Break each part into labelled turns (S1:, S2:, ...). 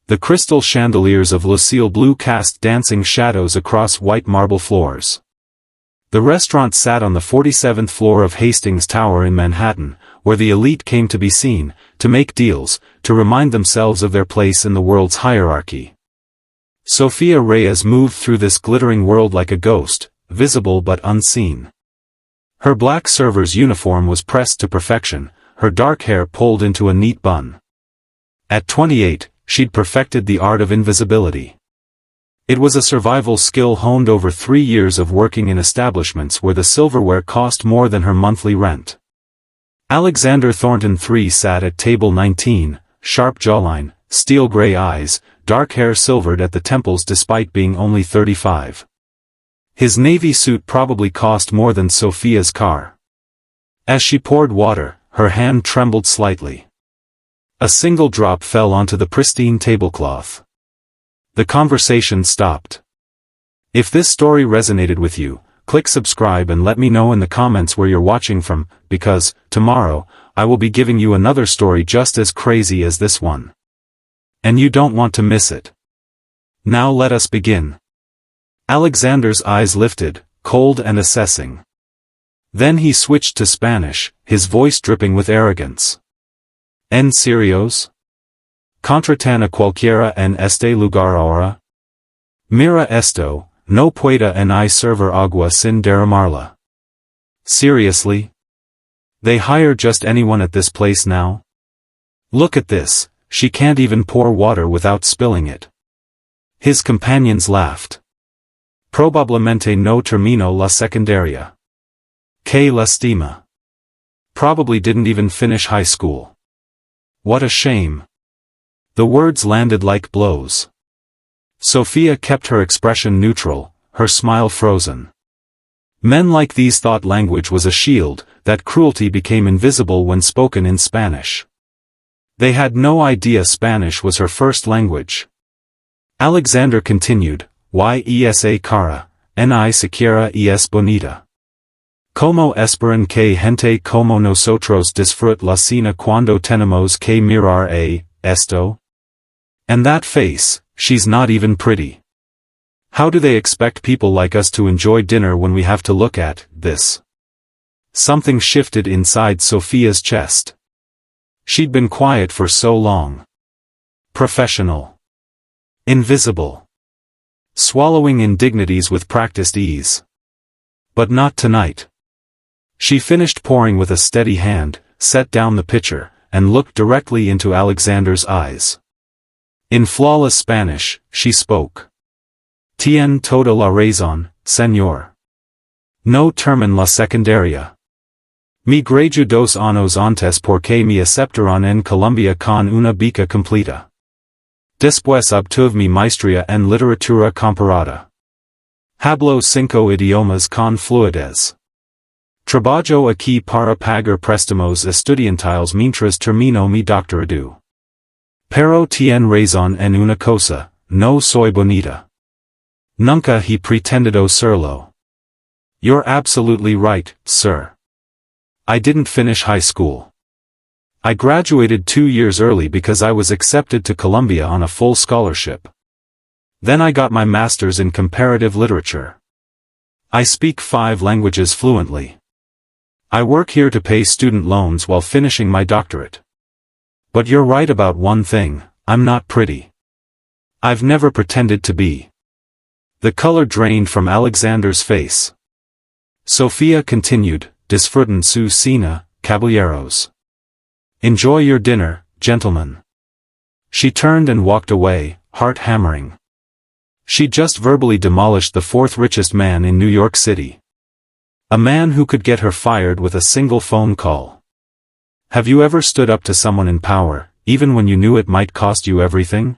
S1: The crystal chandeliers of Lucille blue cast dancing shadows across white marble floors. The restaurant sat on the 47th floor of Hastings Tower in Manhattan, where the elite came to be seen, to make deals, to remind themselves of their place in the world's hierarchy. Sophia Reyes moved through this glittering world like a ghost, visible but unseen. Her black server's uniform was pressed to perfection, her dark hair pulled into a neat bun. At 28, she'd perfected the art of invisibility. It was a survival skill honed over 3 years of working in establishments where the silverware cost more than her monthly rent. Alexander Thornton III sat at table 19, sharp jawline, steel gray eyes, dark hair silvered at the temples despite being only 35. His navy suit probably cost more than Sophia's car. As she poured water, her hand trembled slightly. A single drop fell onto the pristine tablecloth. The conversation stopped. If this story resonated with you, click subscribe and let me know in the comments where you're watching from, because, tomorrow, I will be giving you another story just as crazy as this one. And you don't want to miss it. Now let us begin. Alexander's eyes lifted, cold and assessing. Then he switched to Spanish, his voice dripping with arrogance. ¿En serios? ¿Contratan a cualquiera en este lugar ahora? Mira esto, no pueda ni servir agua sin derramarla. Seriously? They hire just anyone at this place now? Look at this, she can't even pour water without spilling it. His companions laughed. Probablemente no terminó la secundaria. Que lástima. Probably didn't even finish high school. What a shame. The words landed like blows. Sophia kept her expression neutral, her smile frozen. Men like these thought language was a shield, that cruelty became invisible when spoken in Spanish. They had no idea Spanish was her first language. Alexander continued, Y esa cara, ni siquiera es bonita. Como esperan que gente como nosotros disfrute la cena cuando tenemos que mirar esto? And that face, she's not even pretty. How do they expect people like us to enjoy dinner when we have to look at this? Something shifted inside Sophia's chest. She'd been quiet for so long. Professional. Invisible. Swallowing indignities with practiced ease. But not tonight. She finished pouring with a steady hand, set down the pitcher, and looked directly into Alexander's eyes. In flawless Spanish, she spoke. Tien toda la razón, señor. No termin la secundaria. Mi gradu 2 años antes porque me aceptaron en Colombia con una beca completa. Después obtuve mi maestría en literatura comparada. Hablo 5 idiomas con fluidez. Trabajo aquí para pagar préstamos estudiantiles mientras termino mi doctorado. Pero tien razón en una cosa, no soy bonita. Nunca he pretendido serlo. You're absolutely right, sir. I didn't finish high school. I graduated 2 years early because I was accepted to Columbia on a full scholarship. Then I got my master's in comparative literature. I speak 5 languages fluently. I work here to pay student loans while finishing my doctorate. But you're right about one thing, I'm not pretty. I've never pretended to be. The color drained from Alexander's face. Sophia continued, Disfruten su cena, caballeros. Enjoy your dinner, gentlemen. She turned and walked away, heart hammering. She just verbally demolished the 4th richest man in New York City. A man who could get her fired with a single phone call. Have you ever stood up to someone in power, even when you knew it might cost you everything?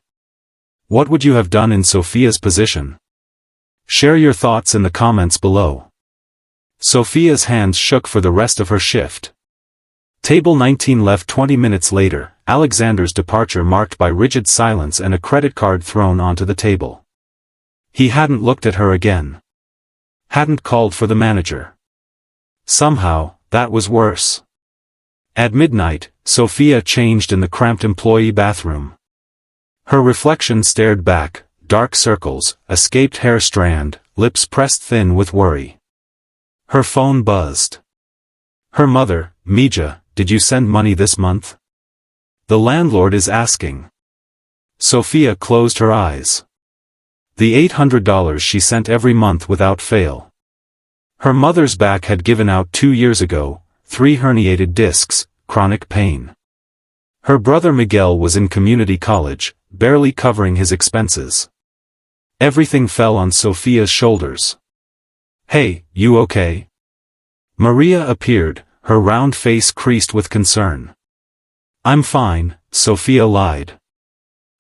S1: What would you have done in Sophia's position? Share your thoughts in the comments below. Sophia's hands shook for the rest of her shift. Table 19 left 20 minutes later, Alexander's departure marked by rigid silence and a credit card thrown onto the table. He hadn't looked at her again. Hadn't called for the manager. Somehow, that was worse. At midnight, Sophia changed in the cramped employee bathroom. Her reflection stared back, dark circles, escaped hair strand, lips pressed thin with worry. Her phone buzzed. Her mother, Mija, did you send money this month? The landlord is asking. Sophia closed her eyes. The $800 she sent every month without fail. Her mother's back had given out 2 years ago, 3 herniated discs, chronic pain. Her brother Miguel was in community college, barely covering his expenses. Everything fell on Sophia's shoulders. Hey, you okay? Maria appeared, her round face creased with concern. I'm fine, Sophia lied.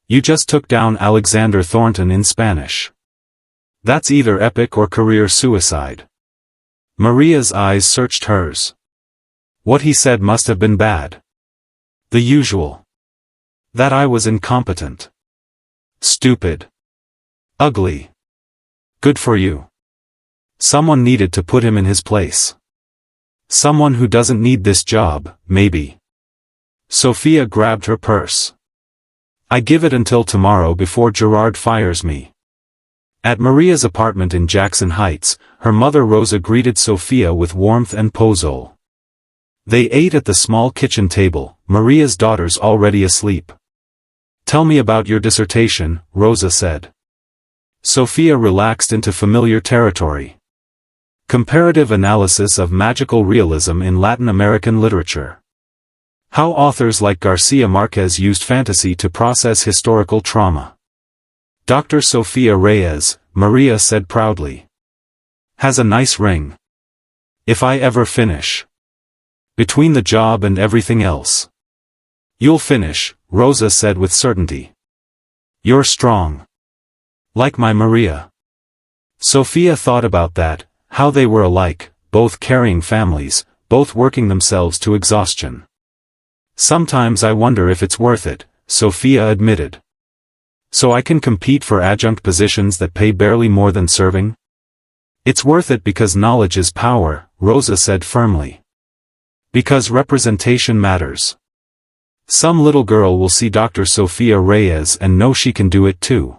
S1: You just took down Alexander Thornton in Spanish. That's either epic or career suicide. Maria's eyes searched hers. What he said must have been bad. The usual. That I was incompetent. Stupid. Ugly. Good for you. Someone needed to put him in his place. Someone who doesn't need this job, maybe. Sophia grabbed her purse. I give it until tomorrow before Gerard fires me. At Maria's apartment in Jackson Heights, her mother Rosa greeted Sophia with warmth and pozole. They ate at the small kitchen table, Maria's daughters already asleep. Tell me about your dissertation, Rosa said. Sophia relaxed into familiar territory. Comparative analysis of magical realism in Latin American literature. How authors like Garcia Marquez used fantasy to process historical trauma. Dr. Sophia Reyes, Maria said proudly. Has a nice ring. If I ever finish. Between the job and everything else. You'll finish, Rosa said with certainty. You're strong. Like my Maria. Sophia thought about that, how they were alike, both carrying families, both working themselves to exhaustion. Sometimes I wonder if it's worth it, Sophia admitted. So I can compete for adjunct positions that pay barely more than serving? It's worth it because knowledge is power, Rosa said firmly. Because representation matters. Some little girl will see Dr. Sophia Reyes and know she can do it too.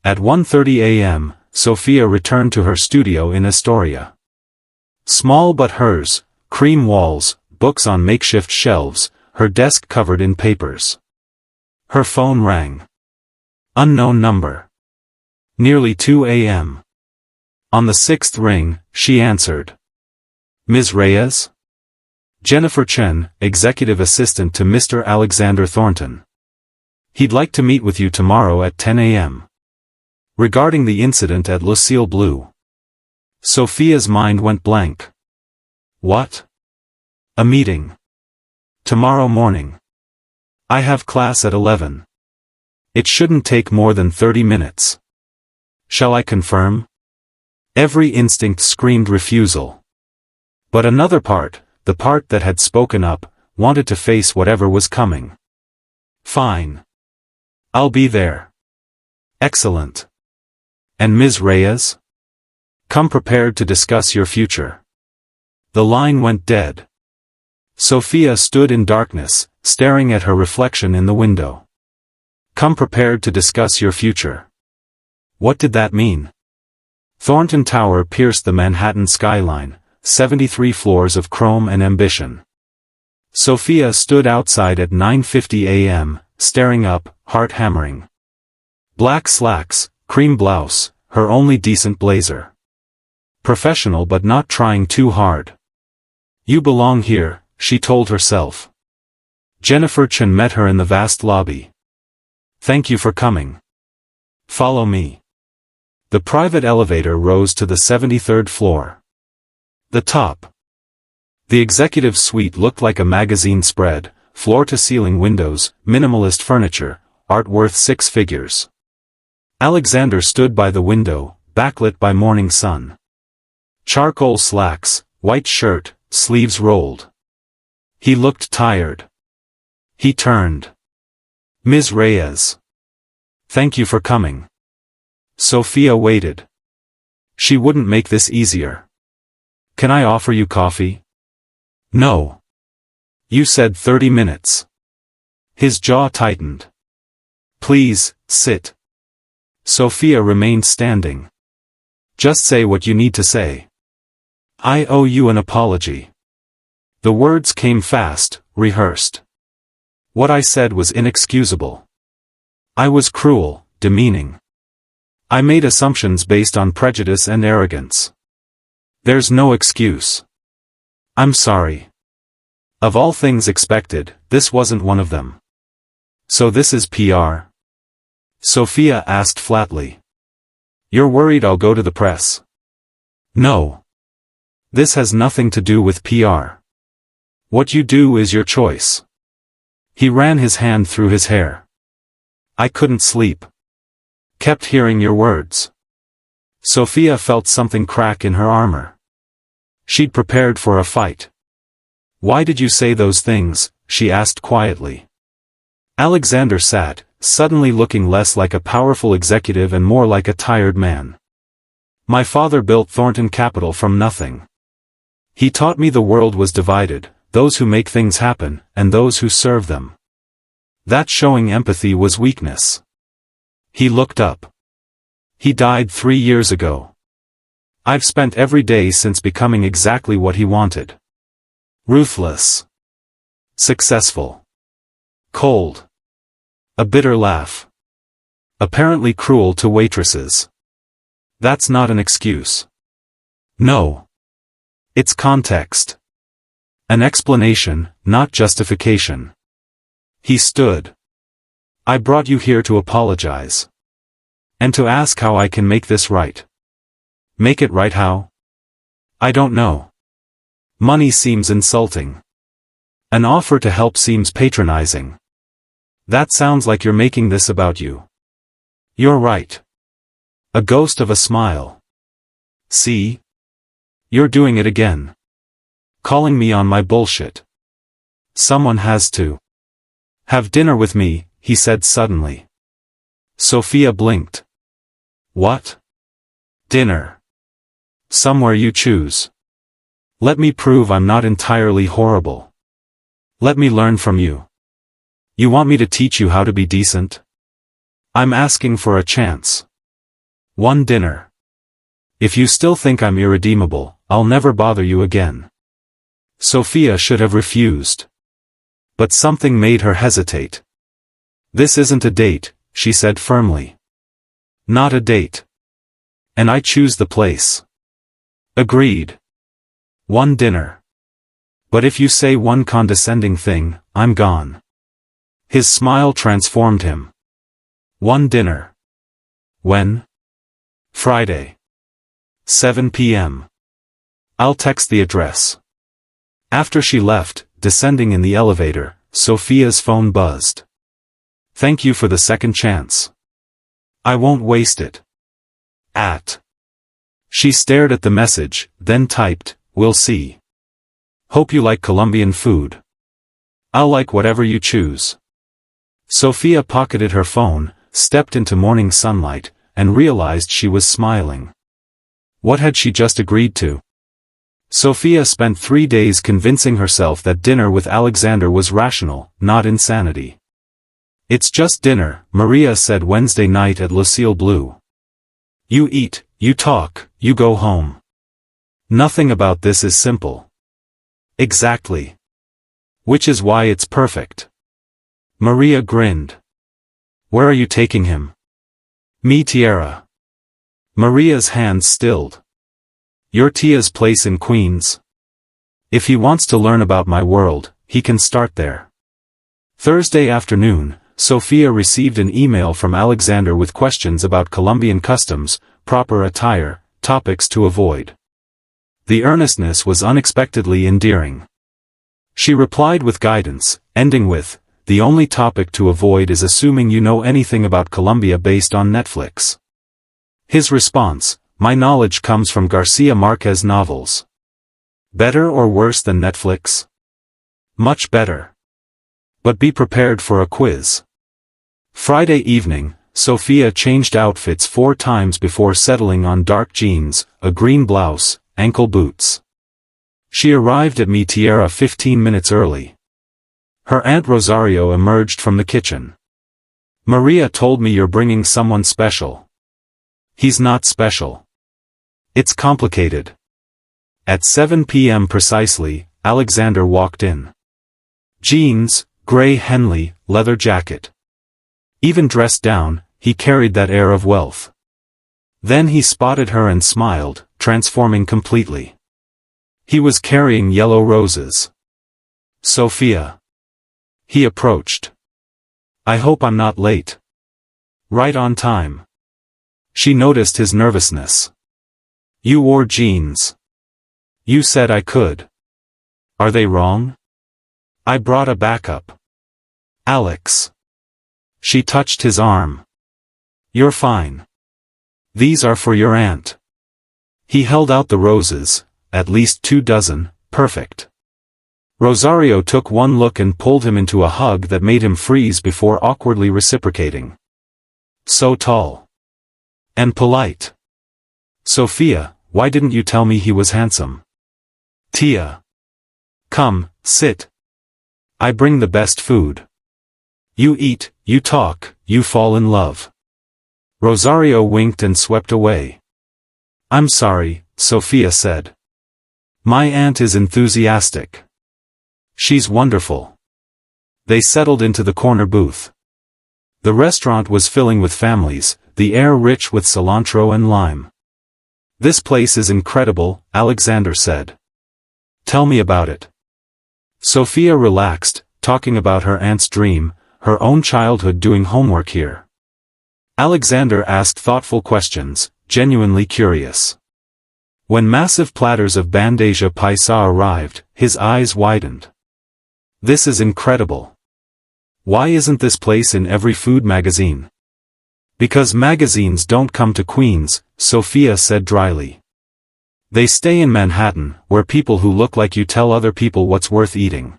S1: At 1:30 a.m., Sophia returned to her studio in Astoria. Small but hers, cream walls, books on makeshift shelves, her desk covered in papers. Her phone rang. Unknown number. Nearly 2 a.m. On the 6th ring, she answered. Ms. Reyes? Jennifer Chen, executive assistant to Mr. Alexander Thornton. He'd like to meet with you tomorrow at 10 a.m. Regarding the incident at Lucille Blue. Sophia's mind went blank. What? A meeting. Tomorrow morning. I have class at 11. It shouldn't take more than 30 minutes. Shall I confirm? Every instinct screamed refusal. But another part, the part that had spoken up, wanted to face whatever was coming. Fine. I'll be there. Excellent. And Ms. Reyes? Come prepared to discuss your future. The line went dead. Sophia stood in darkness, staring at her reflection in the window. Come prepared to discuss your future. What did that mean? Thornton Tower pierced the Manhattan skyline, 73 floors of chrome and ambition. Sophia stood outside at 9:50 a.m., staring up, heart hammering. Black slacks, cream blouse, her only decent blazer. Professional but not trying too hard. You belong here, she told herself. Jennifer Chen met her in the vast lobby. Thank you for coming. Follow me. The private elevator rose to the 73rd floor. The top. The executive suite looked like a magazine spread, floor-to-ceiling windows, minimalist furniture, art worth 6 figures. Alexander stood by the window, backlit by morning sun. Charcoal slacks, white shirt, sleeves rolled. He looked tired. He turned. Ms. Reyes. Thank you for coming. Sophia waited. She wouldn't make this easier. Can I offer you coffee? No. You said 30 minutes. His jaw tightened. Please, sit. Sophia remained standing. Just say what you need to say. I owe you an apology. The words came fast, rehearsed. What I said was inexcusable. I was cruel, demeaning. I made assumptions based on prejudice and arrogance. There's no excuse. I'm sorry. Of all things expected, this wasn't one of them. So this is PR? Sophia asked flatly. You're worried I'll go to the press? No. This has nothing to do with PR. What you do is your choice. He ran his hand through his hair. I couldn't sleep. Kept hearing your words. Sophia felt something crack in her armor. She'd prepared for a fight. Why did you say those things? She asked quietly. Alexander sat, suddenly looking less like a powerful executive and more like a tired man. My father built Thornton Capital from nothing. He taught me the world was divided, those who make things happen, and those who serve them. That showing empathy was weakness. He looked up. He died 3 years ago. I've spent every day since becoming exactly what he wanted. Ruthless. Successful. Cold. A bitter laugh. Apparently cruel to waitresses. That's not an excuse. No. It's context. An explanation, not justification. He stood. I brought you here to apologize. And to ask how I can make this right. Make it right how? I don't know. Money seems insulting. An offer to help seems patronizing. That sounds like you're making this about you. You're right. A ghost of a smile. See? You're doing it again. Calling me on my bullshit. Someone has to. Have dinner with me, he said suddenly. Sophia blinked. What? Dinner. Somewhere you choose. Let me prove I'm not entirely horrible. Let me learn from you. You want me to teach you how to be decent? I'm asking for a chance. One dinner. If you still think I'm irredeemable, I'll never bother you again. Sophia should have refused. But something made her hesitate. This isn't a date, she said firmly. Not a date. And I choose the place. Agreed. One dinner. But if you say one condescending thing, I'm gone. His smile transformed him. One dinner. When? Friday. 7 p.m. I'll text the address. After she left, descending in the elevator, Sophia's phone buzzed. Thank you for the second chance. I won't waste it. She stared at the message, then typed, we'll see. Hope you like Colombian food. I'll like whatever you choose. Sophia pocketed her phone, stepped into morning sunlight, and realized she was smiling. What had she just agreed to? Sophia spent 3 days convincing herself that dinner with Alexander was rational, not insanity. It's just dinner, Maria said Wednesday night at Lucille Blue. You eat, you talk, you go home. Nothing about this is simple. Exactly. Which is why it's perfect. Maria grinned. Where are you taking him? Me Tierra. Maria's hands stilled. Your Tia's place in Queens. If he wants to learn about my world, he can start there. Thursday afternoon, Sophia received an email from Alexander with questions about Colombian customs, proper attire, topics to avoid. The earnestness was unexpectedly endearing. She replied with guidance, ending with, the only topic to avoid is assuming you know anything about Colombia based on Netflix. His response, my knowledge comes from Garcia Marquez novels. Better or worse than Netflix? Much better. But be prepared for a quiz. Friday evening, Sophia changed outfits 4 times before settling on dark jeans, a green blouse, ankle boots. She arrived at Mi Tierra 15 minutes early. Her Aunt Rosario emerged from the kitchen. Maria told me you're bringing someone special. He's not special. It's complicated. At 7 p.m. precisely, Alexander walked in. Jeans, gray Henley, leather jacket. Even dressed down, he carried that air of wealth. Then he spotted her and smiled, transforming completely. He was carrying yellow roses. Sophia. He approached. I hope I'm not late. Right on time. She noticed his nervousness. You wore jeans. You said I could. Are they wrong? I brought a backup. Alex. She touched his arm. You're fine. These are for your aunt. He held out the roses, at least 24, perfect. Rosario took one look and pulled him into a hug that made him freeze before awkwardly reciprocating. So tall. And polite. Sophia, why didn't you tell me he was handsome? Tia. Come, sit. I bring the best food. You eat, you talk, you fall in love. Rosario winked and swept away. I'm sorry, Sophia said. My aunt is enthusiastic. She's wonderful. They settled into the corner booth. The restaurant was filling with families, the air rich with cilantro and lime. This place is incredible, Alexander said. Tell me about it. Sophia relaxed, talking about her aunt's dream, her own childhood doing homework here. Alexander asked thoughtful questions, genuinely curious. When massive platters of bandeja paisa arrived, his eyes widened. This is incredible. Why isn't this place in every food magazine? Because magazines don't come to Queens, Sophia said dryly. They stay in Manhattan, where people who look like you tell other people what's worth eating.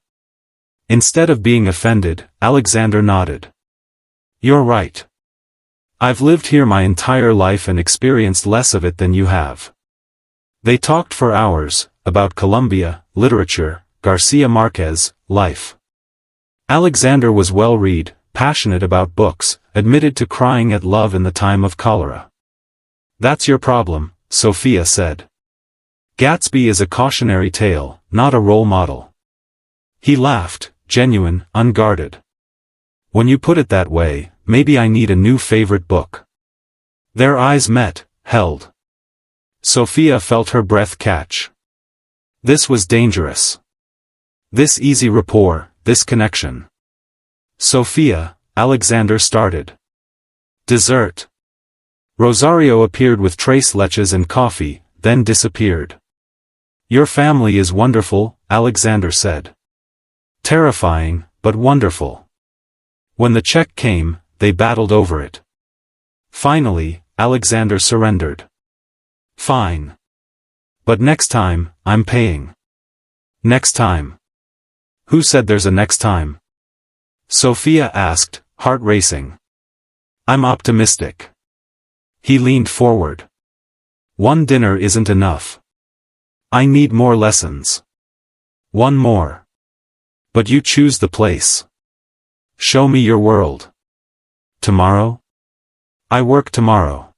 S1: Instead of being offended, Alexander nodded. You're right. I've lived here my entire life and experienced less of it than you have. They talked for hours, about Colombia, literature, Garcia Marquez, life. Alexander was well-read, passionate about books, admitted to crying at love in the time of cholera. That's your problem, Sophia said. Gatsby is a cautionary tale, not a role model. He laughed, genuine, unguarded. When you put it that way, maybe I need a new favorite book. Their eyes met, held. Sophia felt her breath catch. This was dangerous. This easy rapport, this connection. Sophia, Alexander started. Dessert. Rosario appeared with tres leches and coffee, then disappeared. Your family is wonderful, Alexander said. Terrifying, but wonderful. When the check came, they battled over it. Finally, Alexander surrendered. Fine. But next time, I'm paying. Next time. Who said there's a next time? Sophia asked, heart racing. I'm optimistic. He leaned forward. One dinner isn't enough. I need more lessons. One more. But you choose the place. Show me your world. Tomorrow? I work tomorrow.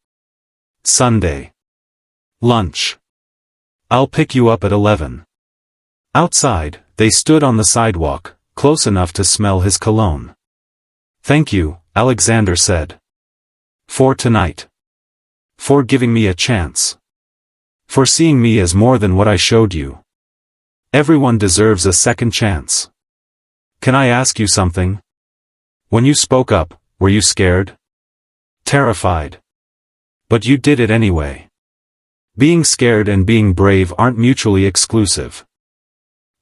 S1: Sunday. Lunch. I'll pick you up at 11. Outside, they stood on the sidewalk, close enough to smell his cologne. Thank you, Alexander said. For tonight. For giving me a chance. For seeing me as more than what I showed you. Everyone deserves a second chance. Can I ask you something? When you spoke up, were you scared? Terrified. But you did it anyway. Being scared and being brave aren't mutually exclusive.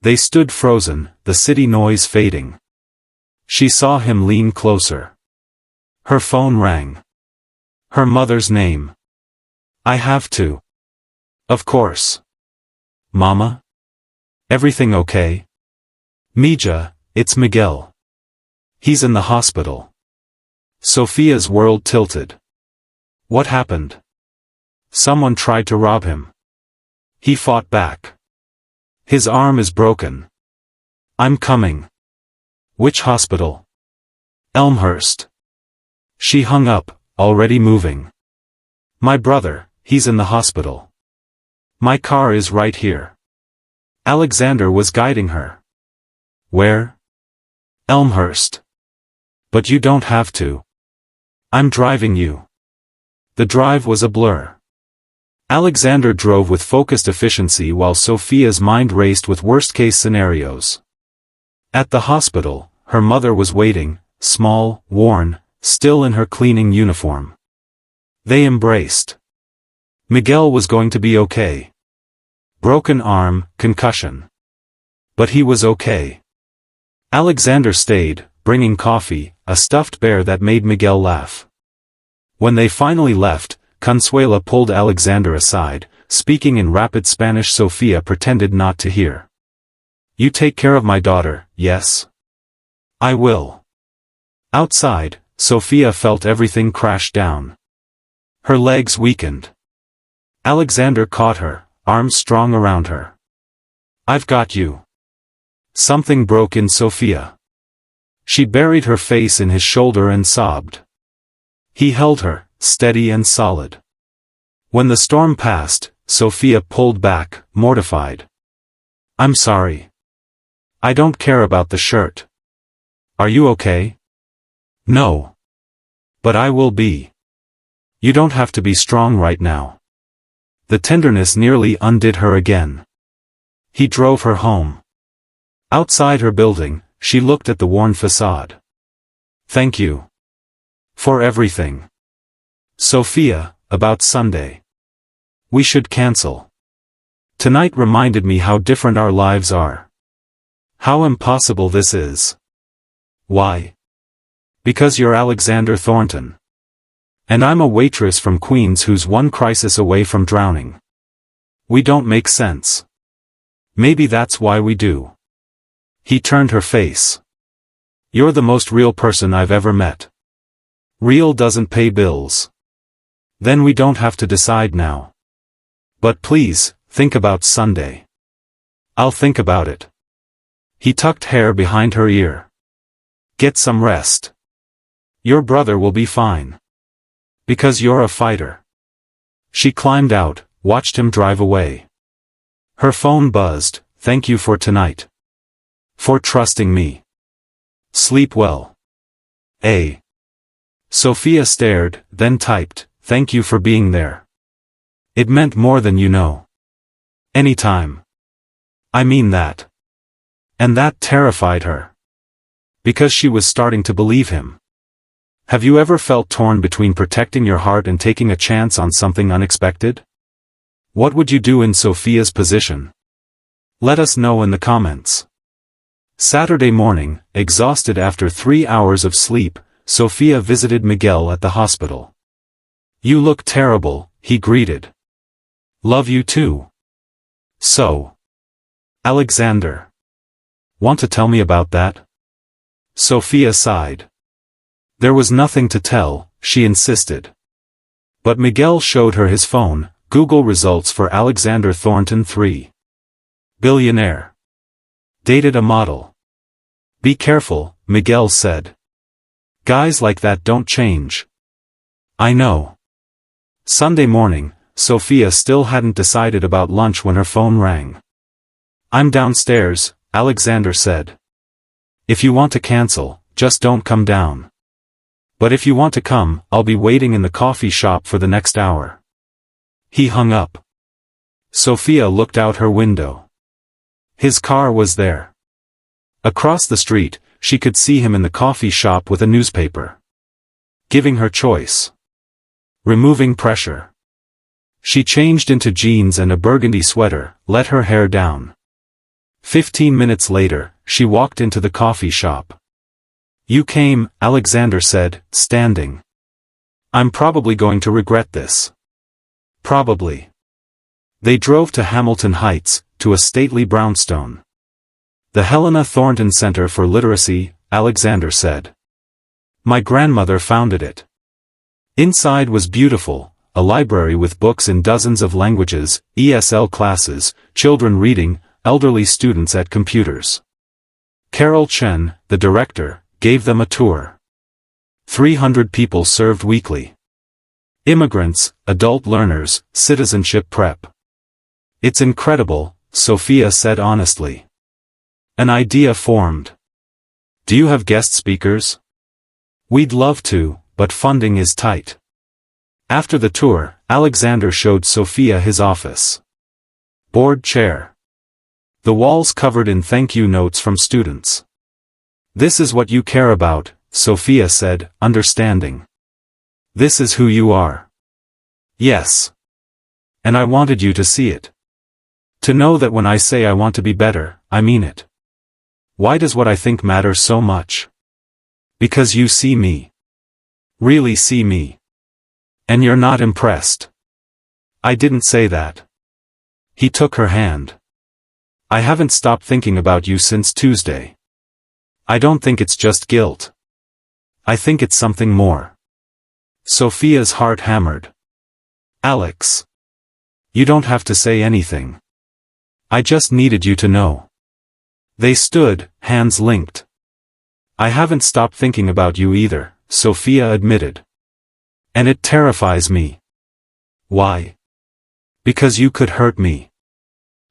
S1: They stood frozen, the city noise fading. She saw him lean closer. Her phone rang. Her mother's name. I have to. Of course. Mama? Everything okay? Mija, it's Miguel. He's in the hospital. Sophia's world tilted. What happened? Someone tried to rob him. He fought back. His arm is broken. I'm coming. Which hospital? Elmhurst. She hung up, already moving. My brother, he's in the hospital. My car is right here. Alexander was guiding her. Where? Elmhurst. But you don't have to. I'm driving you. The drive was a blur. Alexander drove with focused efficiency while Sophia's mind raced with worst-case scenarios. At the hospital, her mother was waiting, small, worn, still in her cleaning uniform. They embraced. Miguel was going to be okay. Broken arm, concussion. But he was okay. Alexander stayed, bringing coffee, a stuffed bear that made Miguel laugh. When they finally left, Consuela pulled Alexander aside, speaking in rapid Spanish. Sofia pretended not to hear. You take care of my daughter, yes? I will. Outside, Sofia felt everything crash down. Her legs weakened. Alexander caught her, arms strong around her. I've got you. Something broke in Sofia. She buried her face in his shoulder and sobbed. He held her, steady and solid. When the storm passed, Sofia pulled back, mortified. I'm sorry. I don't care about the shirt. Are you okay? No. But I will be. You don't have to be strong right now. The tenderness nearly undid her again. He drove her home. Outside her building, she looked at the worn facade. Thank you. For everything. Sofia, about Sunday. We should cancel. Tonight reminded me how different our lives are. How impossible this is. Why? Because you're Alexander Thornton. And I'm a waitress from Queens who's one crisis away from drowning. We don't make sense. Maybe that's why we do. He turned her face. You're the most real person I've ever met. Real doesn't pay bills. Then we don't have to decide now. But please, think about Sunday. I'll think about it. He tucked hair behind her ear. Get some rest. Your brother will be fine. Because you're a fighter. She climbed out, watched him drive away. Her phone buzzed. Thank you for tonight. For trusting me. Sleep well. A. Sofia stared, then typed, thank you for being there. It meant more than you know. Anytime. I mean that. And that terrified her. Because she was starting to believe him. Have you ever felt torn between protecting your heart and taking a chance on something unexpected? What would you do in Sofia's position? Let us know in the comments. Saturday morning, exhausted after 3 hours of sleep, Sofia visited Miguel at the hospital. You look terrible, he greeted. Love you too. So. Alexander. Want to tell me about that? Sofia sighed. There was nothing to tell, she insisted. But Miguel showed her his phone, Google results for Alexander Thornton 3. Billionaire. Dated a model. Be careful, Miguel said. Guys like that don't change. I know. Sunday morning, Sofia still hadn't decided about lunch when her phone rang. I'm downstairs, Alexander said. If you want to cancel, just don't come down. But if you want to come, I'll be waiting in the coffee shop for the next hour. He hung up. Sofia looked out her window. His car was there. Across the street, she could see him in the coffee shop with a newspaper. Giving her choice. Removing pressure. She changed into jeans and a burgundy sweater, let her hair down. 15 minutes later, she walked into the coffee shop. You came, Alexander said, standing. I'm probably going to regret this. Probably. They drove to Hamilton Heights, to a stately brownstone. The Helena Thornton Center for Literacy, Alexander said. My grandmother founded it. Inside was beautiful, a library with books in dozens of languages, ESL classes, children reading, elderly students at computers. Carol Chen, the director, gave them a tour. 300 people served weekly. Immigrants, adult learners, citizenship prep. It's incredible, Sophia said honestly. An idea formed. Do you have guest speakers? We'd love to, but funding is tight. After the tour, Alexander showed Sophia his office. Board chair. The walls covered in thank you notes from students. This is what you care about, Sophia said, understanding. This is who you are. Yes. And I wanted you to see it. To know that when I say I want to be better, I mean it. Why does what I think matter so much? Because you see me. Really see me. And you're not impressed. I didn't say that. He took her hand. I haven't stopped thinking about you since Tuesday. I don't think it's just guilt. I think it's something more. Sophia's heart hammered. Alex. You don't have to say anything. I just needed you to know. They stood, hands linked. I haven't stopped thinking about you either, Sophia admitted. And it terrifies me. Why? Because you could hurt me.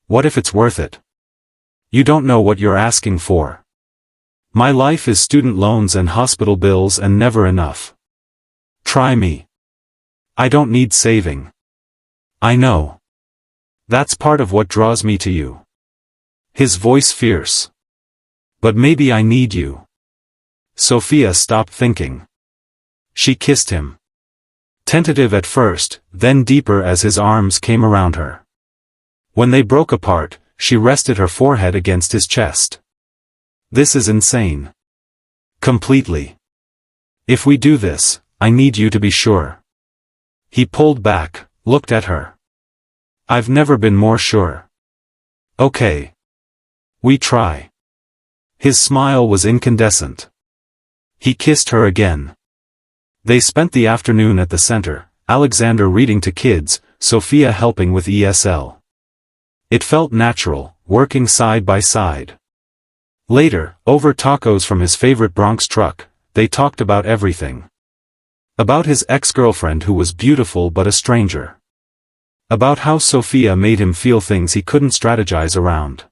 S1: What if it's worth it? You don't know what you're asking for. My life is student loans and hospital bills and never enough. Try me. I don't need saving. I know. That's part of what draws me to you. His voice fierce. But maybe I need you. Sophia stopped thinking. She kissed him. Tentative at first, then deeper as his arms came around her. When they broke apart, she rested her forehead against his chest. This is insane. Completely. If we do this, I need you to be sure. He pulled back, looked at her. I've never been more sure. Okay. We try. His smile was incandescent. He kissed her again. They spent the afternoon at the center, Alexander reading to kids, Sophia helping with ESL. It felt natural, working side by side. Later, over tacos from his favorite Bronx truck, they talked about everything. About his ex-girlfriend who was beautiful but a stranger. About how Sophia made him feel things he couldn't strategize around.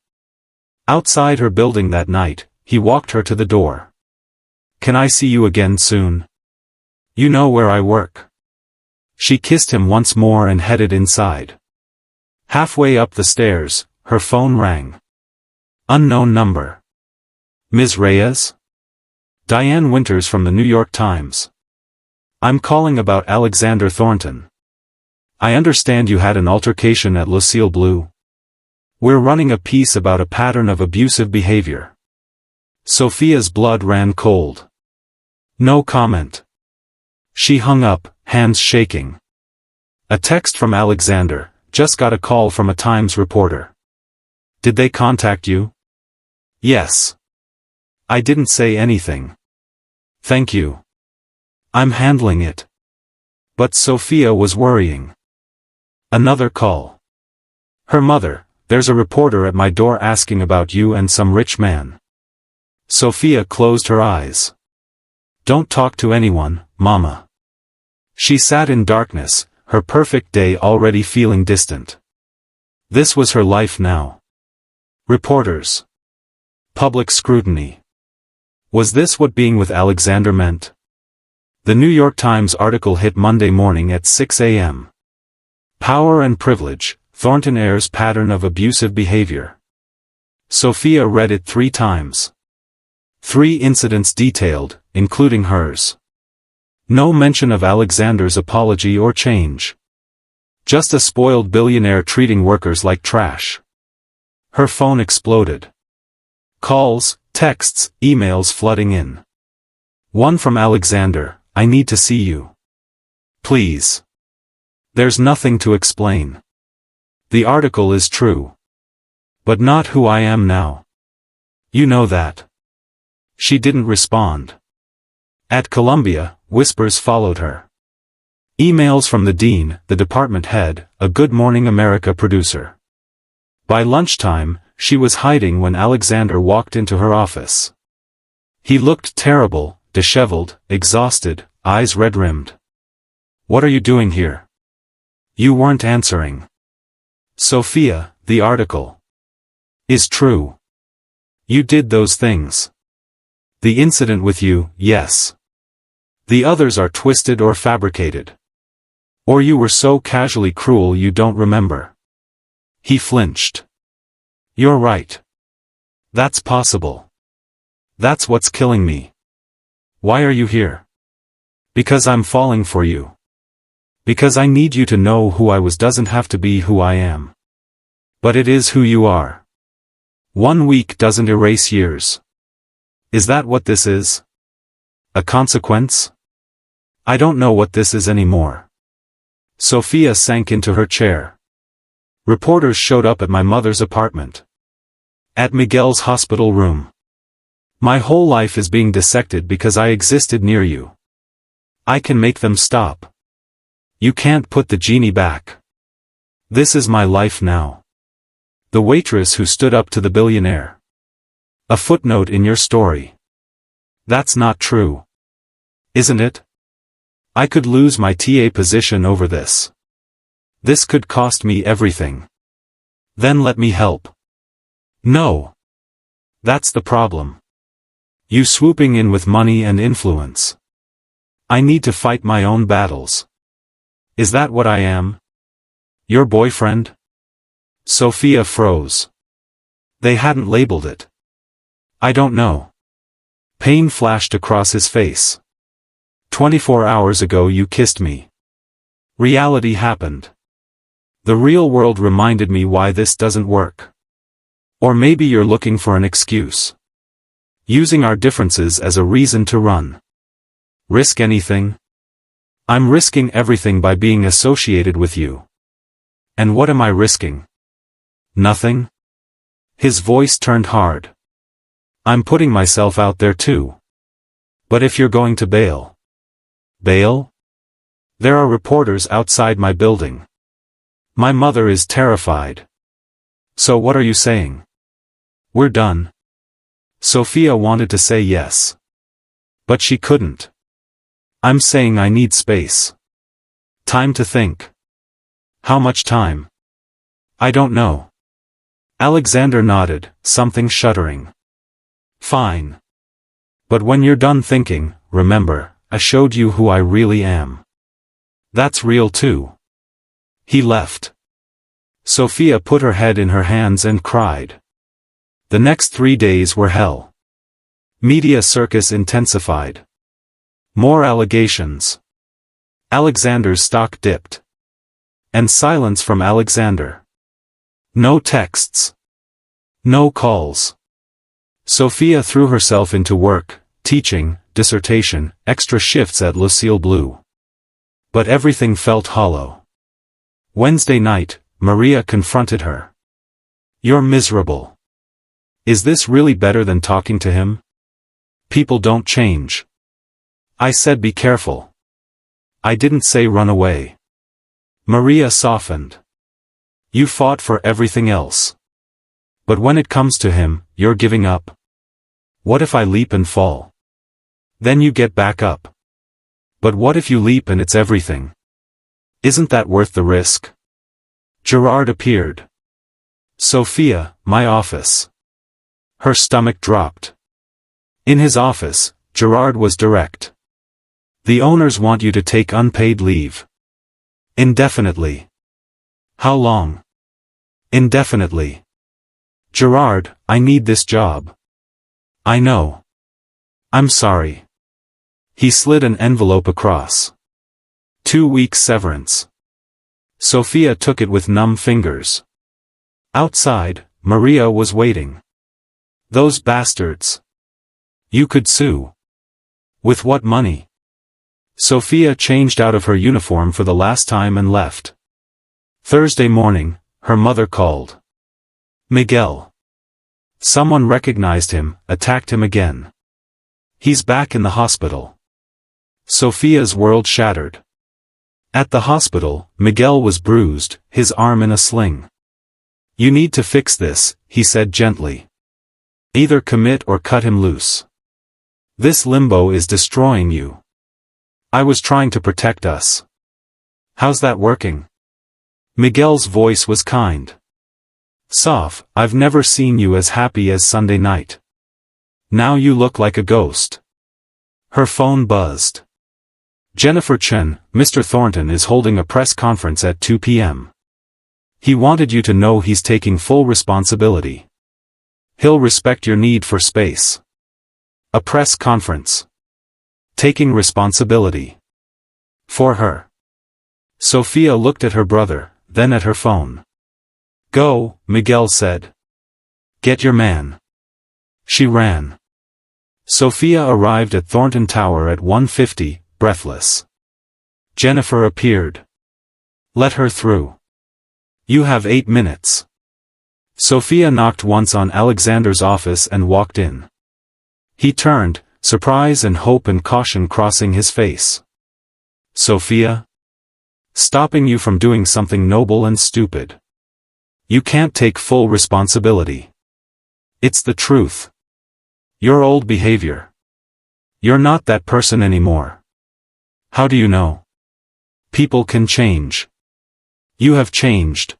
S1: Outside her building that night, he walked her to the door. Can I see you again soon? You know where I work. She kissed him once more and headed inside. Halfway up the stairs, her phone rang. Unknown number. Ms. Reyes? Diane Winters from the New York Times. I'm calling about Alexander Thornton. I understand you had an altercation at Lucille Blue. We're running a piece about a pattern of abusive behavior. Sophia's blood ran cold. No comment. She hung up, hands shaking. A text from Alexander, just got a call from a Times reporter. Did they contact you? Yes. I didn't say anything. Thank you. I'm handling it. But Sophia was worrying. Another call. Her mother, there's a reporter at my door asking about you and some rich man. Sophia closed her eyes. Don't talk to anyone, Mama. She sat in darkness, her perfect day already feeling distant. This was her life now. Reporters. Public scrutiny. Was this what being with Alexander meant? The New York Times article hit Monday morning at 6 a.m. Power and privilege, Thornton heirs pattern of abusive behavior. Sophia read it 3 times. 3 incidents detailed, including hers. No mention of Alexander's apology or change. Just a spoiled billionaire treating workers like trash. Her phone exploded. Calls, texts, emails flooding in. One from Alexander, I need to see you. Please. There's nothing to explain. The article is true. But not who I am now. You know that. She didn't respond. At Columbia, whispers followed her. Emails from the dean, the department head, a Good Morning America producer. By lunchtime, she was hiding when Alexander walked into her office. He looked terrible, disheveled, exhausted, eyes red-rimmed. "What are you doing here? You weren't answering." "Sophia, the article is true. You did those things. The incident with you, yes. The others are twisted or fabricated. Or you were so casually cruel you don't remember." He flinched. "You're right. That's possible. That's what's killing me." "Why are you here?" "Because I'm falling for you. Because I need you to know who I was doesn't have to be who I am. But it is who you are. 1 week doesn't erase years. Is that what this is? A consequence? I don't know what this is anymore." Sophia sank into her chair. "Reporters showed up at my mother's apartment. At Miguel's hospital room. My whole life is being dissected because I existed near you. I can make them stop. You can't put the genie back. This is my life now. The waitress who stood up to the billionaire. A footnote in your story. That's not true. Isn't it? I could lose my TA position over this. This could cost me everything. Then let me help." "No. That's the problem. You swooping in with money and influence. I need to fight my own battles." "Is that what I am? Your boyfriend?" Sophia froze. They hadn't labeled it. "I don't know." Pain flashed across his face. 24 hours ago you kissed me. Reality happened. The real world reminded me why this doesn't work. Or maybe you're looking for an excuse. Using our differences as a reason to run. Risk anything? I'm risking everything by being associated with you. And what am I risking? Nothing? His voice turned hard. I'm putting myself out there too. But if you're going to bail. Bail? There are reporters outside my building. My mother is terrified. So what are you saying? We're done. Sophia wanted to say yes. But she couldn't. I'm saying I need space. Time to think. How much time? I don't know. Alexander nodded, something shuddering. Fine. But when you're done thinking, remember, I showed you who I really am. That's real too. He left. Sophia put her head in her hands and cried. The next 3 days were hell. Media circus intensified. More allegations. Alexander's stock dipped. And silence from Alexander. No texts. No calls. Sophia threw herself into work, teaching, dissertation, extra shifts at Lucille Blue. But everything felt hollow. Wednesday night, Maria confronted her. You're miserable. Is this really better than talking to him? People don't change. I said be careful. I didn't say run away. Maria softened. You fought for everything else. But when it comes to him, you're giving up. What if I leap and fall? Then you get back up. But what if you leap and it's everything? Isn't that worth the risk? Gerard appeared. Sophia, my office. Her stomach dropped. In his office, Gerard was direct. The owners want you to take unpaid leave. Indefinitely. How long? Indefinitely. Gerard, I need this job. I know. I'm sorry. He slid an envelope across. 2 weeks severance. Sophia took it with numb fingers. Outside, Maria was waiting. Those bastards. You could sue. With what money? Sophia changed out of her uniform for the last time and left. Thursday morning, her mother called. Miguel. Someone recognized him, attacked him again. He's back in the hospital. Sophia's world shattered. At the hospital, Miguel was bruised, his arm in a sling. You need to fix this, he said gently. Either commit or cut him loose. This limbo is destroying you. I was trying to protect us. How's that working? Miguel's voice was kind. Soph, I've never seen you as happy as Sunday night. Now you look like a ghost. Her phone buzzed. Jennifer Chen, Mr. Thornton is holding a press conference at 2 p.m. He wanted you to know he's taking full responsibility. He'll respect your need for space. A press conference. Taking responsibility. For her. Sophia looked at her brother, then at her phone. Go, Miguel said. Get your man. She ran. Sophia arrived at Thornton Tower at 1:50, breathless. Jennifer appeared. Let her through. You have 8 minutes. Sophia knocked once on Alexander's office and walked in. He turned, surprise and hope and caution crossing his face. Sophia? Stopping you from doing something noble and stupid. You can't take full responsibility. It's the truth. Your old behavior. You're not that person anymore. How do you know? People can change. You have changed.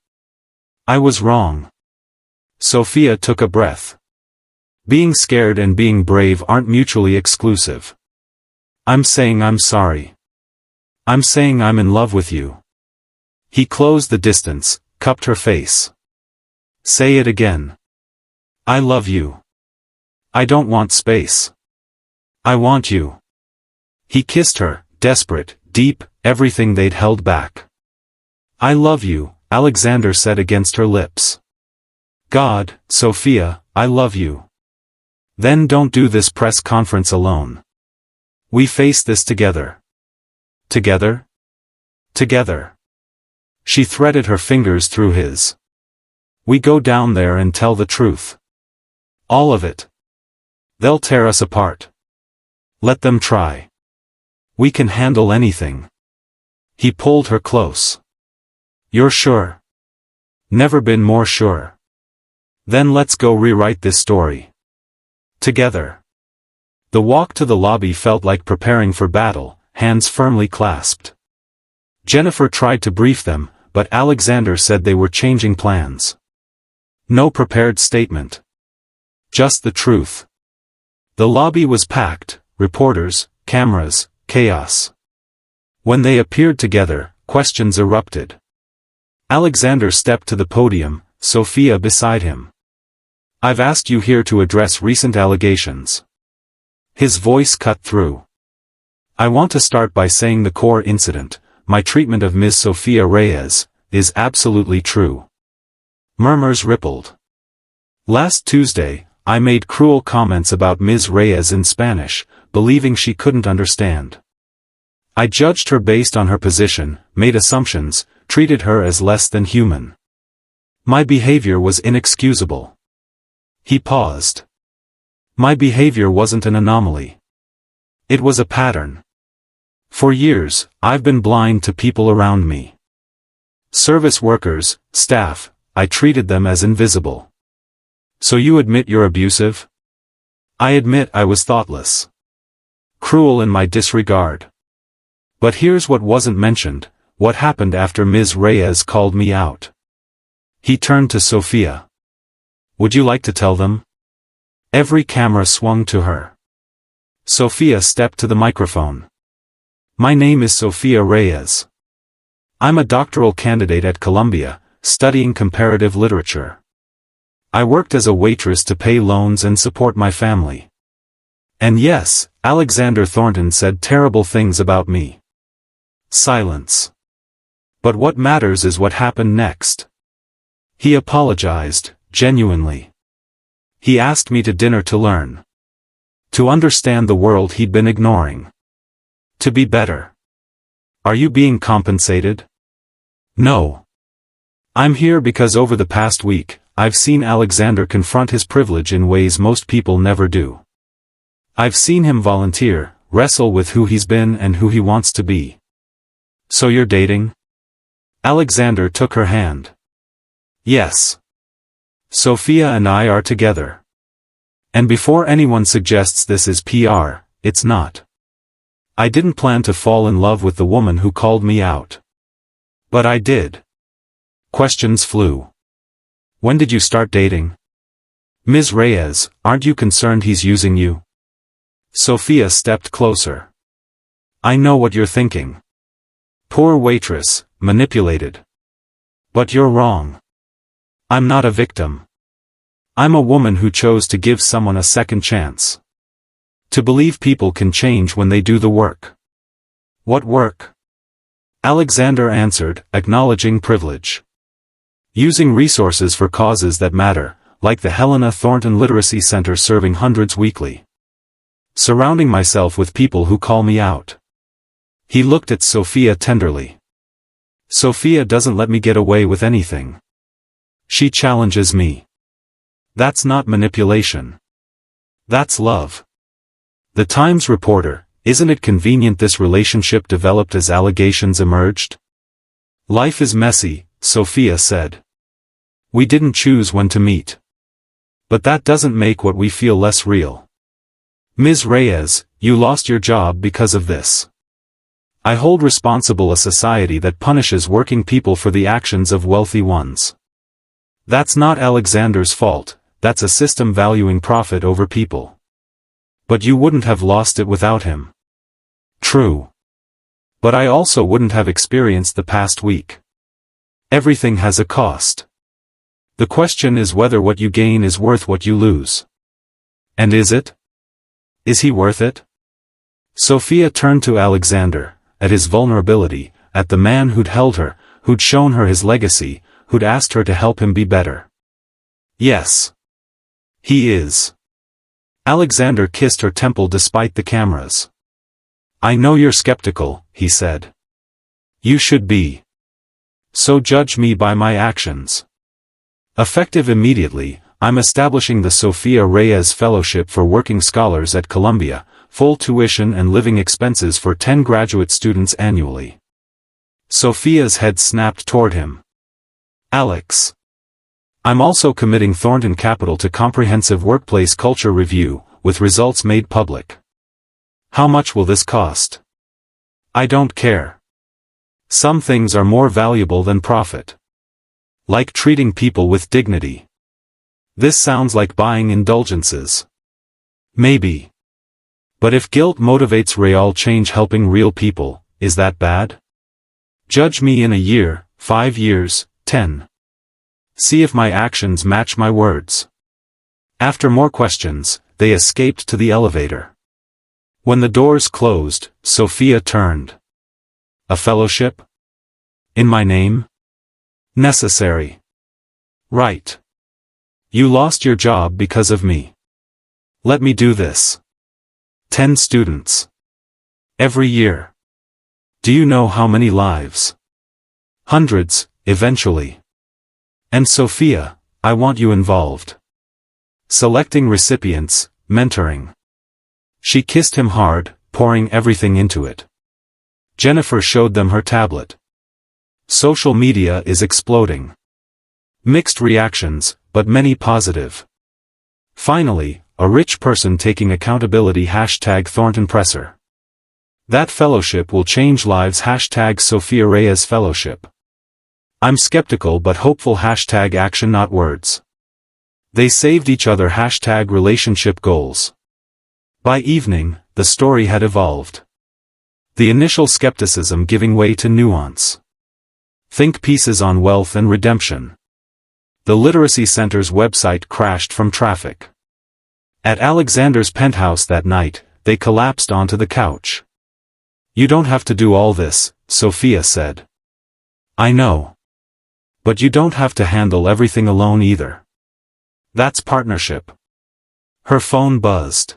S1: I was wrong. Sophia took a breath. Being scared and being brave aren't mutually exclusive. I'm saying I'm sorry. I'm saying I'm in love with you. He closed the distance, cupped her face. Say it again. I love you. I don't want space. I want you. He kissed her, desperate, deep, everything they'd held back. I love you, Alexander said against her lips. God, Sophia, I love you. Then don't do this press conference alone. We face this together. Together? Together. She threaded her fingers through his. We go down there and tell the truth. All of it. They'll tear us apart. Let them try. We can handle anything. He pulled her close. You're sure? Never been more sure. Then let's go rewrite this story. Together. The walk to the lobby felt like preparing for battle, hands firmly clasped. Jennifer tried to brief them, but Alexander said they were changing plans. No prepared statement. Just the truth. The lobby was packed, reporters, cameras, chaos. When they appeared together, questions erupted. Alexander stepped to the podium, Sophia beside him. I've asked you here to address recent allegations. His voice cut through. I want to start by saying the core incident, my treatment of Ms. Sofia Reyes, is absolutely true. Murmurs rippled. Last Tuesday, I made cruel comments about Ms. Reyes in Spanish, believing she couldn't understand. I judged her based on her position, made assumptions, treated her as less than human. My behavior was inexcusable. He paused. My behavior wasn't an anomaly. It was a pattern. For years, I've been blind to people around me. Service workers, staff, I treated them as invisible. So you admit you're abusive? I admit I was thoughtless. Cruel in my disregard. But here's what wasn't mentioned, what happened after Ms. Reyes called me out. He turned to Sophia. Would you like to tell them? Every camera swung to her. Sophia stepped to the microphone. My name is Sophia Reyes. I'm a doctoral candidate at Columbia, studying comparative literature. I worked as a waitress to pay loans and support my family. And yes, Alexander Thornton said terrible things about me. Silence. But what matters is what happened next. He apologized, genuinely. He asked me to dinner to learn. To understand the world he'd been ignoring. To be better. Are you being compensated? No. I'm here because over the past week, I've seen Alexander confront his privilege in ways most people never do. I've seen him volunteer, wrestle with who he's been and who he wants to be. So you're dating? Alexander took her hand. Yes. Sophia and I are together. And before anyone suggests this is PR, it's not. I didn't plan to fall in love with the woman who called me out. But I did. Questions flew. When did you start dating? Ms. Reyes, aren't you concerned he's using you? Sophia stepped closer. I know what you're thinking. Poor Waitress, manipulated. But you're wrong. I'm not a victim. I'm a woman who chose to give someone a second chance. To believe people can change when they do the work. What work? Alexander answered, acknowledging privilege. Using resources for causes that matter, like the Helena Thornton Literacy Center serving hundreds weekly. Surrounding myself with people who call me out. He looked at Sophia tenderly. Sophia doesn't let me get away with anything. She challenges me. That's not manipulation. That's love. The Times reporter, isn't it convenient this relationship developed as allegations emerged? Life is messy, Sophia said. We didn't choose when to meet. But that doesn't make what we feel less real. Ms. Reyes, you lost your job because of this. I hold responsible a society that punishes working people for the actions of wealthy ones. That's not Alexander's fault, that's a system valuing profit over people. But you wouldn't have lost it without him. True. But I also wouldn't have experienced the past week. Everything has a cost. The question is whether what you gain is worth what you lose. And is it? Is he worth it? Sophia turned to Alexander, at his vulnerability, at the man who'd held her, who'd shown her his legacy, who'd asked her to help him be better. Yes. He is. Alexander kissed her temple despite the cameras. I know you're skeptical, he said. You should be. So judge me by my actions. Effective immediately, I'm establishing the Sophia Reyes Fellowship for Working Scholars at Columbia, full tuition and living expenses for 10 graduate students annually. Sophia's head snapped toward him. Alex. I'm also committing Thornton Capital to comprehensive workplace culture review, with results made public. How much will this cost? I don't care. Some things are more valuable than profit. Like treating people with dignity. This sounds like buying indulgences. Maybe. But if guilt motivates real change helping real people, is that bad? Judge me in a year, 5 years, 10. See if my actions match my words. After more questions, they escaped to the elevator. When the doors closed, Sophia turned. A fellowship? In my name? Necessary. Right. You lost your job because of me. Let me do this. 10 students. Every year. Do you know how many lives? Hundreds, eventually. And Sophia, I want you involved. Selecting recipients, mentoring. She kissed him hard, pouring everything into it. Jennifer showed them her tablet. Social media is exploding. Mixed reactions, but many positive. Finally, a rich person taking accountability #ThorntonPresser. That fellowship will change lives #Sophia Reyes Fellowship. I'm skeptical but hopeful #action not words. They saved each other #relationship goals. By evening, the story had evolved. The initial skepticism giving way to nuance. Think pieces on wealth and redemption. The Literacy Center's website crashed from traffic. At Alexander's penthouse that night, they collapsed onto the couch. You don't have to do all this, Sophia said. I know. But you don't have to handle everything alone either. That's partnership. Her phone buzzed.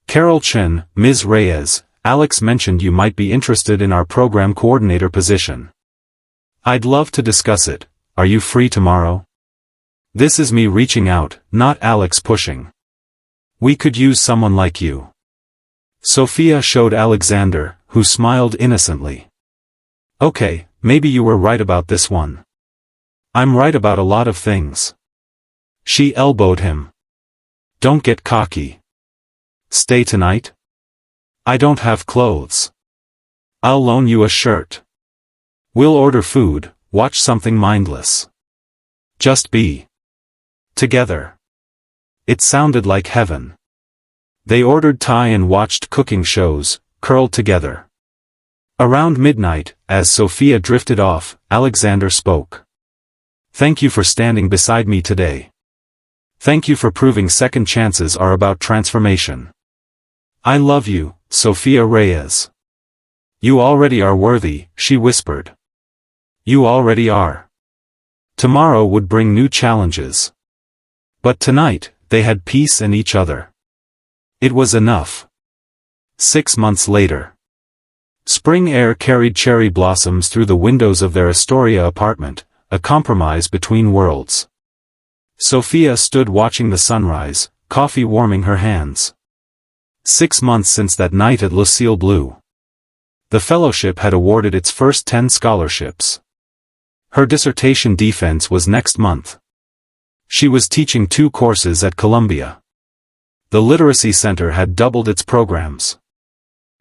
S1: Carol Chen, Ms. Reyes, Alex mentioned you might be interested in our program coordinator position. I'd love to discuss it. Are you free tomorrow? This is me reaching out, not Alex pushing. We could use someone like you. Sophia showed Alexander, who smiled innocently. Okay, maybe you were right about this one. I'm right about a lot of things. She elbowed him. Don't get cocky. Stay tonight? I don't have clothes. I'll loan you a shirt. We'll order food, watch something mindless. Just be together. It sounded like heaven. They ordered Thai and watched cooking shows, curled together. Around midnight, as Sophia drifted off, Alexander spoke. Thank you for standing beside me today. Thank you for proving second chances are about transformation. I love you, Sophia Reyes. You already are worthy, she whispered. You already are. Tomorrow would bring new challenges. But tonight, they had peace and each other. It was enough. 6 months later. Spring air carried cherry blossoms through the windows of their Astoria apartment, a compromise between worlds. Sophia stood watching the sunrise, coffee warming her hands. 6 months since that night at Lucille Blue. The fellowship had awarded its first 10 scholarships. Her dissertation defense was next month. She was teaching 2 courses at Columbia. The Literacy Center had doubled its programs.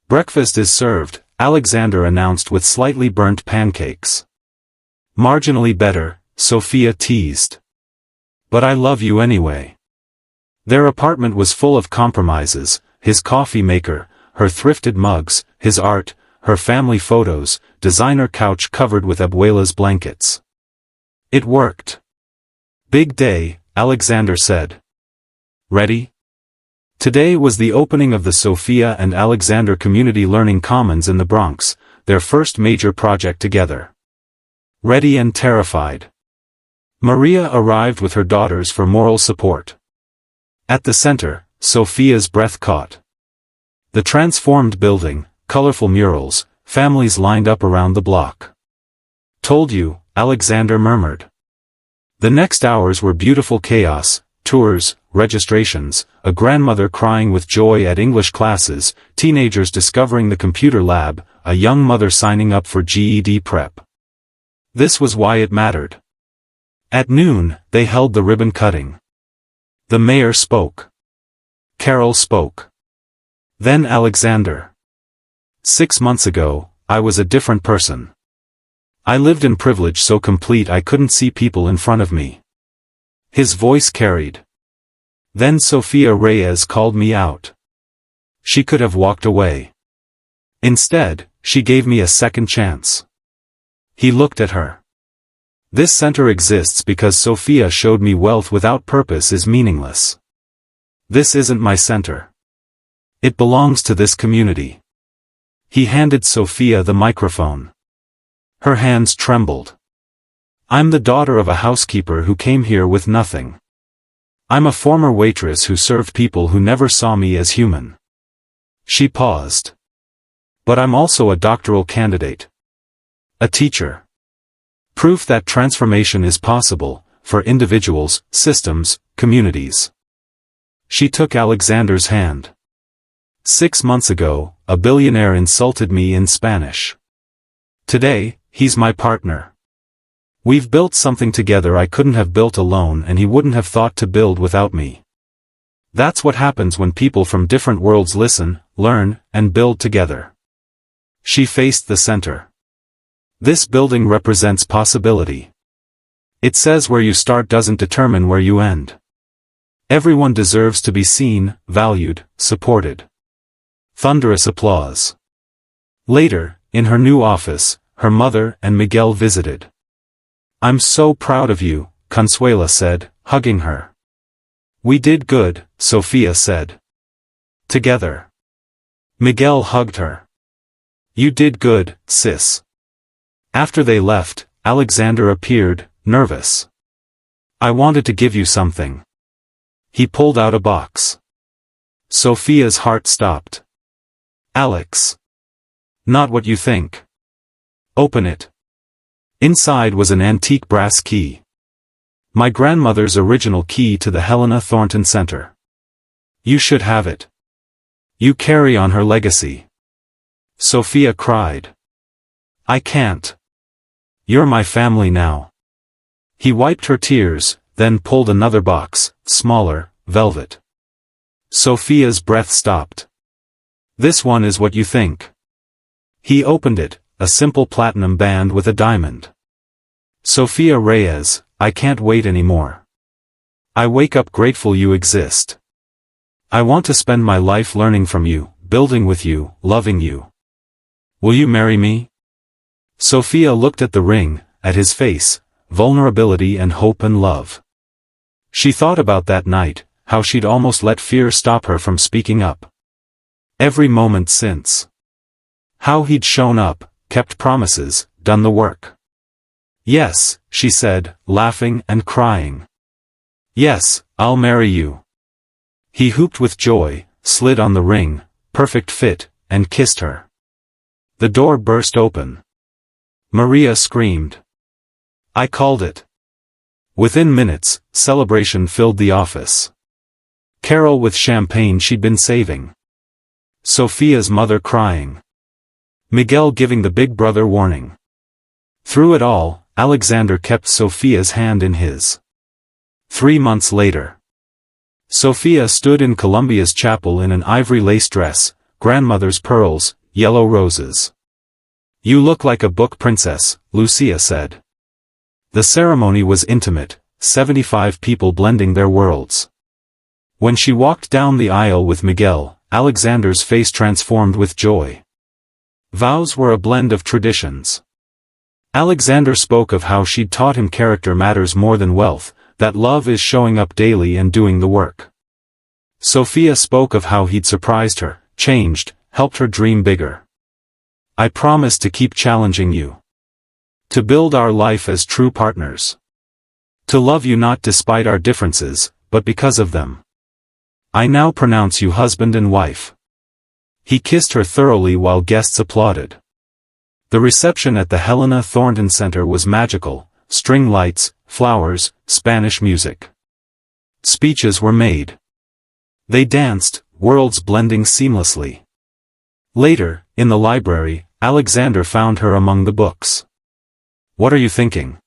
S1: Breakfast is served, Alexander announced with slightly burnt pancakes. Marginally better, Sophia teased. But I love you anyway. Their apartment was full of compromises, his coffee maker, her thrifted mugs, his art, her family photos, designer couch covered with abuela's blankets. It worked. Big day, Alexander said. Ready? Today was the opening of the Sophia and Alexander Community Learning Commons in the Bronx, their first major project together. Ready and terrified. Maria arrived with her daughters for moral support. At the center, Sophia's breath caught. The transformed building, colorful murals, families lined up around the block. Told you, Alexander murmured. The next hours were beautiful chaos, tours, registrations, a grandmother crying with joy at English classes, teenagers discovering the computer lab, a young mother signing up for GED prep. This was why it mattered. At noon, they held the ribbon cutting. The mayor spoke. Carol spoke. Then Alexander. 6 months ago, I was a different person. I lived in privilege so complete I couldn't see people in front of me. His voice carried. Then Sophia Reyes called me out. She could have walked away. Instead, she gave me a second chance. He looked at her. This center exists because Sophia showed me wealth without purpose is meaningless. This isn't my center. It belongs to this community. He handed Sophia the microphone. Her hands trembled. I'm the daughter of a housekeeper who came here with nothing. I'm a former waitress who served people who never saw me as human. She paused. But I'm also a doctoral candidate. A teacher. Proof that transformation is possible, for individuals, systems, communities. She took Alexander's hand. 6 months ago, a billionaire insulted me in Spanish. Today, he's my partner. We've built something together I couldn't have built alone and he wouldn't have thought to build without me. That's what happens when people from different worlds listen, learn, and build together. She faced the center. This building represents possibility. It says where you start doesn't determine where you end. Everyone deserves to be seen, valued, supported. Thunderous applause. Later, in her new office, her mother and Miguel visited. I'm so proud of you, Consuela said, hugging her. We did good, Sophia said. Together. Miguel hugged her. You did good, sis. After they left, Alexander appeared, nervous. I wanted to give you something. He pulled out a box. Sophia's heart stopped. Alex. Not what you think. Open it. Inside was an antique brass key. My grandmother's original key to the Helena Thornton Center. You should have it. You carry on her legacy. Sophia cried. I can't. You're my family now. He wiped her tears, then pulled another box, smaller, velvet. Sophia's breath stopped. This one is what you think. He opened it, a simple platinum band with a diamond. Sophia Reyes, I can't wait anymore. I wake up grateful you exist. I want to spend my life learning from you, building with you, loving you. Will you marry me? Sophia looked at the ring, at his face, vulnerability and hope and love. She thought about that night, how she'd almost let fear stop her from speaking up. Every moment since. How he'd shown up, kept promises, done the work. Yes, she said, laughing and crying. Yes, I'll marry you. He whooped with joy, slid on the ring, perfect fit, and kissed her. The door burst open. Maria screamed. I called it. Within minutes, celebration filled the office. Carol with champagne she'd been saving. Sophia's mother crying. Miguel giving the big brother warning. Through it all, Alexander kept Sophia's hand in his. 3 months later. Sophia stood in Columbia's chapel in an ivory lace dress, grandmother's pearls, yellow roses. You look like a book princess, Lucia said. The ceremony was intimate, 75 people blending their worlds. When she walked down the aisle with Miguel, Alexander's face transformed with joy. Vows were a blend of traditions. Alexander spoke of how she'd taught him character matters more than wealth, that love is showing up daily and doing the work. Sophia spoke of how he'd surprised her, changed, helped her dream bigger. I promise to keep challenging you. To build our life as true partners. To love you not despite our differences, but because of them. I now pronounce you husband and wife. He kissed her thoroughly while guests applauded. The reception at the Helena Thornton Center was magical, string lights, flowers, Spanish music. Speeches were made. They danced, worlds blending seamlessly. Later, in the library, Alexander found her among the books. What are you thinking?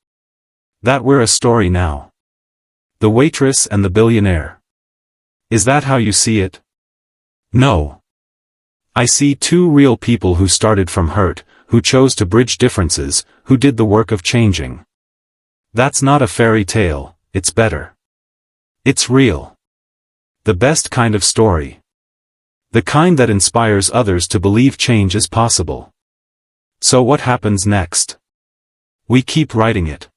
S1: That we're a story now. The Waitress and the Billionaire. Is that how you see it? No. I see two real people who started from hurt, who chose to bridge differences, who did the work of changing. That's not a fairy tale, it's better. It's real. The best kind of story. The kind that inspires others to believe change is possible. So what happens next? We keep writing it.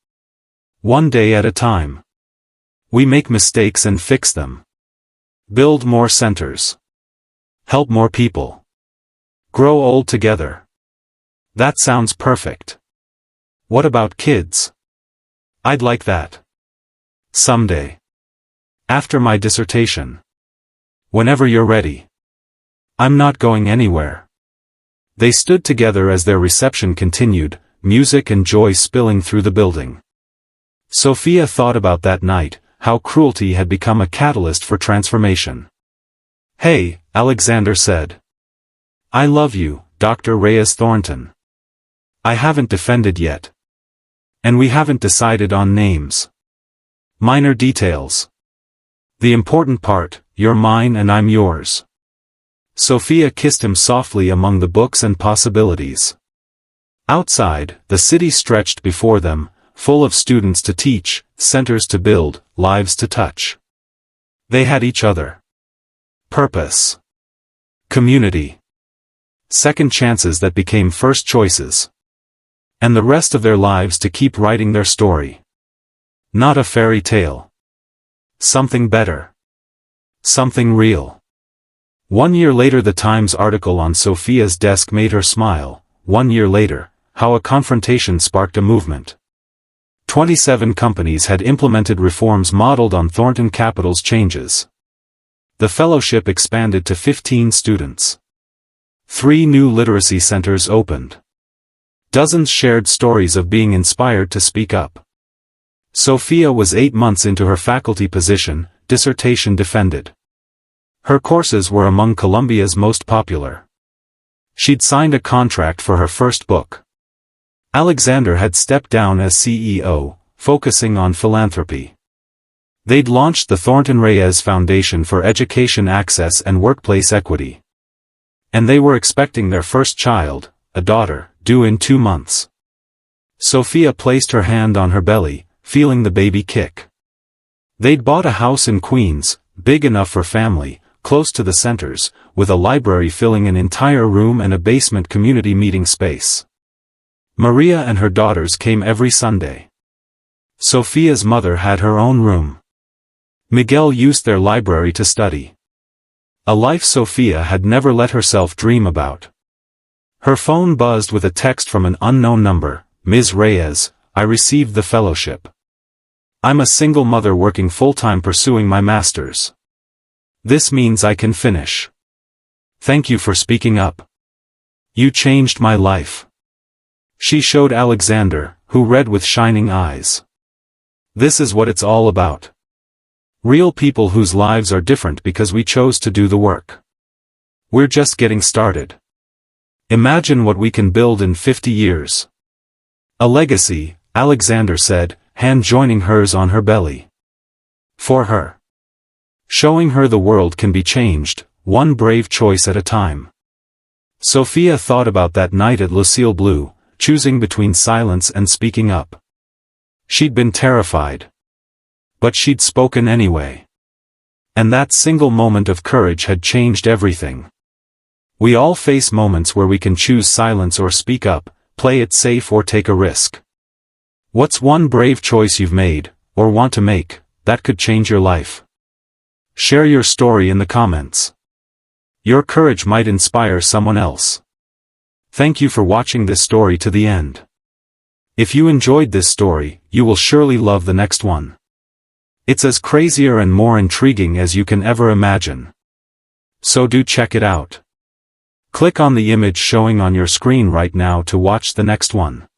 S1: One day at a time. We make mistakes and fix them. Build more centers. Help more people. Grow old together. That sounds perfect. What about kids? I'd like that. Someday. After my dissertation. Whenever you're ready. I'm not going anywhere. They stood together as their reception continued, music and joy spilling through the building. Sophia thought about that night, how cruelty had become a catalyst for transformation. Hey, Alexander said. I love you, Dr. Reyes Thornton. I haven't defended yet. And we haven't decided on names. Minor details. The important part, you're mine and I'm yours. Sophia kissed him softly among the books and possibilities. Outside, the city stretched before them, full of students to teach, centers to build, lives to touch. They had each other. Purpose. Community. Second chances that became first choices. And the rest of their lives to keep writing their story. Not a fairy tale. Something better. Something real. 1 year later, the Times article on Sophia's desk made her smile. 1 year later, how a confrontation sparked a movement. 27 companies had implemented reforms modeled on Thornton Capital's changes. The fellowship expanded to 15 students. 3 new literacy centers opened. Dozens shared stories of being inspired to speak up. Sophia was 8 months into her faculty position, dissertation defended. Her courses were among Columbia's most popular. She'd signed a contract for her first book. Alexander had stepped down as CEO, focusing on philanthropy. They'd launched the Thornton Reyes Foundation for Education Access and Workplace Equity. And they were expecting their first child, a daughter, due in 2 months. Sophia placed her hand on her belly, feeling the baby kick. They'd bought a house in Queens, big enough for family, close to the centers, with a library filling an entire room and a basement community meeting space. Maria and her daughters came every Sunday. Sophia's mother had her own room. Miguel used their library to study. A life Sophia had never let herself dream about. Her phone buzzed with a text from an unknown number. Ms. Reyes, I received the fellowship. I'm a single mother working full-time pursuing my master's. This means I can finish. Thank you for speaking up. You changed my life. She showed Alexander, who read with shining eyes. This is what it's all about. Real people whose lives are different because we chose to do the work. We're just getting started. Imagine what we can build in 50 years. A legacy, Alexander said, hand joining hers on her belly. For her. Showing her the world can be changed, one brave choice at a time. Sophia thought about that night at Lucille Blue, choosing between silence and speaking up. She'd been terrified. But she'd spoken anyway. And that single moment of courage had changed everything. We all face moments where we can choose silence or speak up, play it safe or take a risk. What's one brave choice you've made, or want to make, that could change your life? Share your story in the comments. Your courage might inspire someone else. Thank you for watching this story to the end. If you enjoyed this story, you will surely love the next one. It's as crazier and more intriguing as you can ever imagine. So do check it out. Click on the image showing on your screen right now to watch the next one.